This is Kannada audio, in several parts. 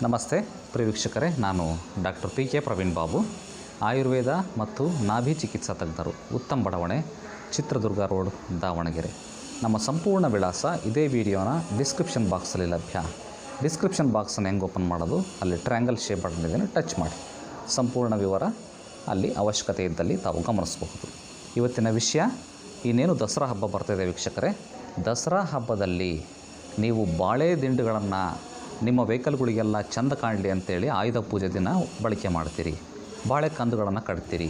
ನಮಸ್ತೆ ಪ್ರಿಯ ವೀಕ್ಷಕರೇ, ನಾನು doctor P K Praveen Babu, Ayurveda ಮತ್ತು ನಾಭಿ ಚಿಕಿತ್ಸಾ ತಜ್ಞರು, ಉತ್ತಮ್ ಬಡಾವಣೆ, ಚಿತ್ರದುರ್ಗ ರೋಡ್, ದಾವಣಗೆರೆ. ನಮ್ಮ ಸಂಪೂರ್ಣ ವಿಳಾಸ ಇದೇ ವಿಡಿಯೋನ ಡಿಸ್ಕ್ರಿಪ್ಷನ್ ಬಾಕ್ಸಲ್ಲಿ ಲಭ್ಯ. ಡಿಸ್ಕ್ರಿಪ್ಷನ್ ಬಾಕ್ಸನ್ನು ಹೆಂಗೆ ಓಪನ್ ಮಾಡೋದು, ಅಲ್ಲಿ ಟ್ರಯಾಂಗಲ್ ಶೇಪ್ ಬಟನ್ ಇದೆ, ಟಚ್ ಮಾಡಿ. ಸಂಪೂರ್ಣ ವಿವರ ಅಲ್ಲಿ ಅವಶ್ಯಕತೆ ಇದ್ದಲ್ಲಿ ತಾವು ಗಮನಿಸಬಹುದು. ಇವತ್ತಿನ ವಿಷಯ, ಇನ್ನೇನು ದಸರಾ ಹಬ್ಬ ಬರ್ತಾಯಿದೆ ವೀಕ್ಷಕರೇ. ದಸರಾ ಹಬ್ಬದಲ್ಲಿ ನೀವು ಬಾಳೆ ದಿಂಡುಗಳನ್ನು ನಿಮ್ಮ ವೆಹಿಕಲ್ಗಳಿಗೆಲ್ಲ ಚೆಂದ ಕಾಣಲಿ ಅಂತೇಳಿ ಆಯುಧ ಪೂಜೆ ದಿನ ಬಳಕೆ ಮಾಡ್ತೀರಿ. ಬಾಳೆ ಕಂದುಗಳನ್ನು ಕಟ್ತೀರಿ,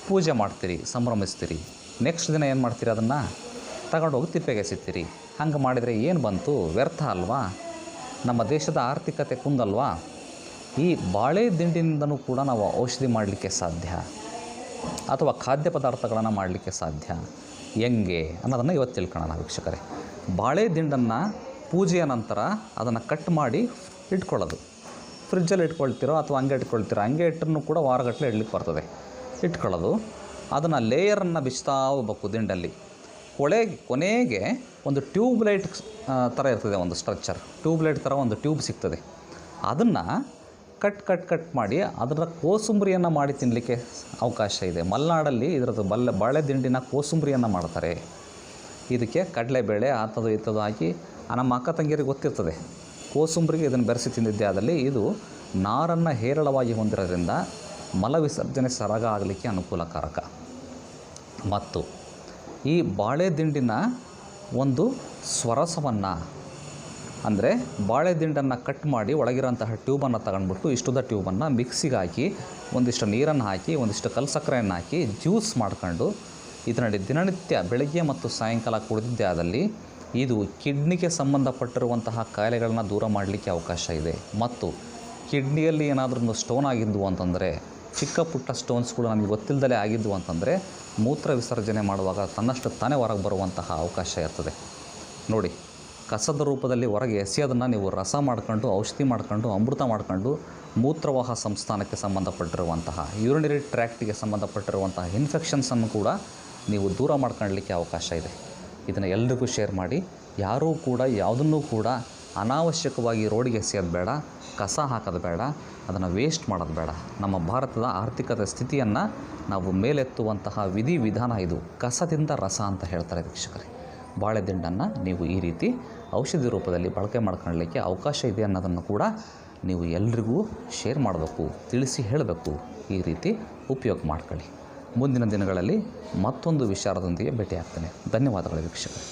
ಪೂಜೆ ಮಾಡ್ತೀರಿ, ಸಂಭ್ರಮಿಸ್ತೀರಿ. ನೆಕ್ಸ್ಟ್ ದಿನ ಏನು ಮಾಡ್ತೀರಿ, ಅದನ್ನು ತಗೊಂಡೋಗಿ ತಿಪ್ಪೆಗೆ ಎಸಿತೀರಿ. ಹಂಗೆ ಮಾಡಿದರೆ ಏನು ಬಂತು, ವ್ಯರ್ಥ ಅಲ್ವಾ? ನಮ್ಮ ದೇಶದ ಆರ್ಥಿಕತೆ ಕುಂದಲ್ವಾ? ಈ ಬಾಳೆ ದಿಂಡಿನಿಂದನೂ ಕೂಡ ನಾವು ಔಷಧಿ ಮಾಡಲಿಕ್ಕೆ ಸಾಧ್ಯ, ಅಥವಾ ಖಾದ್ಯ ಪದಾರ್ಥಗಳನ್ನು ಮಾಡಲಿಕ್ಕೆ ಸಾಧ್ಯ. ಹೆಂಗೆ ಅನ್ನೋದನ್ನು ಇವತ್ತು ತಿಳ್ಕೊಳ್ಳೋಣ ವೀಕ್ಷಕರೇ. ಬಾಳೆ ದಿಂಡನ್ನು ಪೂಜೆಯ ನಂತರ ಅದನ್ನು ಕಟ್ ಮಾಡಿ ಇಟ್ಕೊಳ್ಳೋದು. ಫ್ರಿಜ್ಜಲ್ಲಿ ಇಟ್ಕೊಳ್ತಿರೋ ಅಥವಾ ಹಂಗೆ ಇಟ್ಕೊಳ್ತಿರೋ, ಹಂಗೆ ಇಟ್ಟರೂ ಕೂಡ ವಾರಗಟ್ಟಲೆ ಇಡ್ಲಿಕ್ಕೆ ಬರ್ತದೆ. ಇಟ್ಕೊಳ್ಳೋದು, ಅದನ್ನು ಲೇಯರನ್ನು ಬಿಚ್ತಾ ಹೋಗ್ಬೇಕು ದಿಂಡಲ್ಲಿ. ಕೊನೆಗೆ ಒಂದು ಟ್ಯೂಬ್ ಲೈಟ್ ಥರ ಇರ್ತದೆ, ಒಂದು ಸ್ಟ್ರಕ್ಚರ್ ಟ್ಯೂಬ್ ಲೈಟ್ ಥರ ಒಂದು ಟ್ಯೂಬ್ ಸಿಗ್ತದೆ. ಅದನ್ನು ಕಟ್ ಮಾಡಿ ಅದರ ಕೋಸುಂಬರಿಯನ್ನು ಮಾಡಿ ತಿನ್ನಲಿಕ್ಕೆ ಅವಕಾಶ ಇದೆ. ಮಲೆನಾಡಲ್ಲಿ ಇದರದ್ದು ಬಾಳೆ ದಿಂಡಿನ ಕೋಸುಂಬರಿಯನ್ನು ಮಾಡ್ತಾರೆ. ಇದಕ್ಕೆ ಕಡಲೆಬೇಳೆ ಆತದು ಇತ್ತದು ಹಾಕಿ, ನಮ್ಮ ಅಕ್ಕ ತಂಗಿಯರಿಗೆ ಗೊತ್ತಿರ್ತದೆ, ಕೋಸುಂಬರಿಗೆ ಇದನ್ನು ಬೆರೆಸಿ ತಿಂದಿದ್ದೆ. ಆದಲ್ಲಿ ಇದು ನಾರನ್ನು ಹೇರಳವಾಗಿ ಹೊಂದಿರೋದ್ರಿಂದ ಮಲವಿಸರ್ಜನೆ ಸರಾಗ ಆಗಲಿಕ್ಕೆ ಅನುಕೂಲಕಾರಕ. ಮತ್ತು ಈ ಬಾಳೆ ದಿಂಡಿನ ಒಂದು ಸ್ವರಸವನ್ನು, ಅಂದರೆ ಬಾಳೆ ದಿಂಡನ್ನು ಕಟ್ ಮಾಡಿ ಒಳಗಿರೋಂತಹ ಟ್ಯೂಬನ್ನು ತಗೊಂಡ್ಬಿಟ್ಟು, ಇಷ್ಟುದ ಟ್ಯೂಬನ್ನು ಮಿಕ್ಸಿಗೆ ಹಾಕಿ, ಒಂದಿಷ್ಟು ನೀರನ್ನು ಹಾಕಿ, ಒಂದಿಷ್ಟು ಕಲ್ಲು ಸಕ್ಕರೆಯನ್ನು ಹಾಕಿ ಜ್ಯೂಸ್ ಮಾಡ್ಕೊಂಡು ಇದರಲ್ಲಿ ದಿನನಿತ್ಯ ಬೆಳಗ್ಗೆ ಮತ್ತು ಸಾಯಂಕಾಲ ಕುಡಿದಿದ್ದೇ ಆದಲ್ಲಿ ಇದು ಕಿಡ್ನಿಗೆ ಸಂಬಂಧಪಟ್ಟಿರುವಂತಹ ಕಾಯಿಲೆಗಳನ್ನ ದೂರ ಮಾಡಲಿಕ್ಕೆ ಅವಕಾಶ ಇದೆ. ಮತ್ತು ಕಿಡ್ನಿಯಲ್ಲಿ ಏನಾದರೂ ಸ್ಟೋನ್ ಆಗಿದ್ವು ಅಂತಂದರೆ, ಚಿಕ್ಕ ಪುಟ್ಟ ಸ್ಟೋನ್ಸ್ಗಳು ನಮಗೆ ಗೊತ್ತಿಲ್ಲದಲೇ ಆಗಿದ್ವು ಅಂತಂದರೆ, ಮೂತ್ರ ವಿಸರ್ಜನೆ ಮಾಡುವಾಗ ತನ್ನಷ್ಟು ತಾನೇ ಹೊರಗೆ ಬರುವಂತಹ ಅವಕಾಶ ಇರ್ತದೆ. ನೋಡಿ, ಕಸದ ರೂಪದಲ್ಲಿ ಹೊರಗೆ ಎಸೆಯೋದನ್ನು ನೀವು ರಸ ಮಾಡ್ಕೊಂಡು, ಔಷಧಿ ಮಾಡ್ಕೊಂಡು, ಅಮೃತ ಮಾಡ್ಕೊಂಡು, ಮೂತ್ರವಾಹ ಸಂಸ್ಥಾನಕ್ಕೆ ಸಂಬಂಧಪಟ್ಟಿರುವಂತಹ, ಯೂರಿನರಿ ಟ್ರ್ಯಾಕ್ಟಿಗೆ ಸಂಬಂಧಪಟ್ಟಿರುವಂತಹ ಇನ್ಫೆಕ್ಷನ್ಸನ್ನು ಕೂಡ ನೀವು ದೂರ ಮಾಡ್ಕೊಳ್ಳಲಿಕ್ಕೆ ಅವಕಾಶ ಇದೆ. ಇದನ್ನು ಎಲ್ರಿಗೂ ಶೇರ್ ಮಾಡಿ. ಯಾರೂ ಕೂಡ ಯಾವುದನ್ನೂ ಕೂಡ ಅನಾವಶ್ಯಕವಾಗಿ ರೋಡಿಗೆ ಎಸೆಯೋದು ಬೇಡ, ಕಸ ಹಾಕೋದು ಬೇಡ, ಅದನ್ನು ವೇಸ್ಟ್ ಮಾಡೋದು ಬೇಡ. ನಮ್ಮ ಭಾರತದ ಆರ್ಥಿಕತೆ ಸ್ಥಿತಿಯನ್ನು ನಾವು ಮೇಲೆತ್ತುವಂತಹ ವಿಧಾನ ಇದು. ಕಸದಿಂದ ರಸ ಅಂತ ಹೇಳ್ತಾರೆ ವೀಕ್ಷಕರೇ. ಬಾಳೆ ದಿಂಡನ್ನು ನೀವು ಈ ರೀತಿ ಔಷಧಿ ರೂಪದಲ್ಲಿ ಬಳಕೆ ಮಾಡ್ಕೊಳ್ಳಲಿಕ್ಕೆ ಅವಕಾಶ ಇದೆ ಅನ್ನೋದನ್ನು ಕೂಡ ನೀವು ಎಲ್ರಿಗೂ ಶೇರ್ ಮಾಡಬೇಕು, ತಿಳಿಸಿ ಹೇಳಬೇಕು. ಈ ರೀತಿ ಉಪಯೋಗ ಮಾಡ್ಕೊಳ್ಳಿ. ಮುಂದಿನ ದಿನಗಳಲ್ಲಿ ಮತ್ತೊಂದು ವಿಚಾರದೊಂದಿಗೆ ಭೇಟಿ ಆಗ್ತೇನೆ. ಧನ್ಯವಾದಗಳು ವೀಕ್ಷಕರೇ.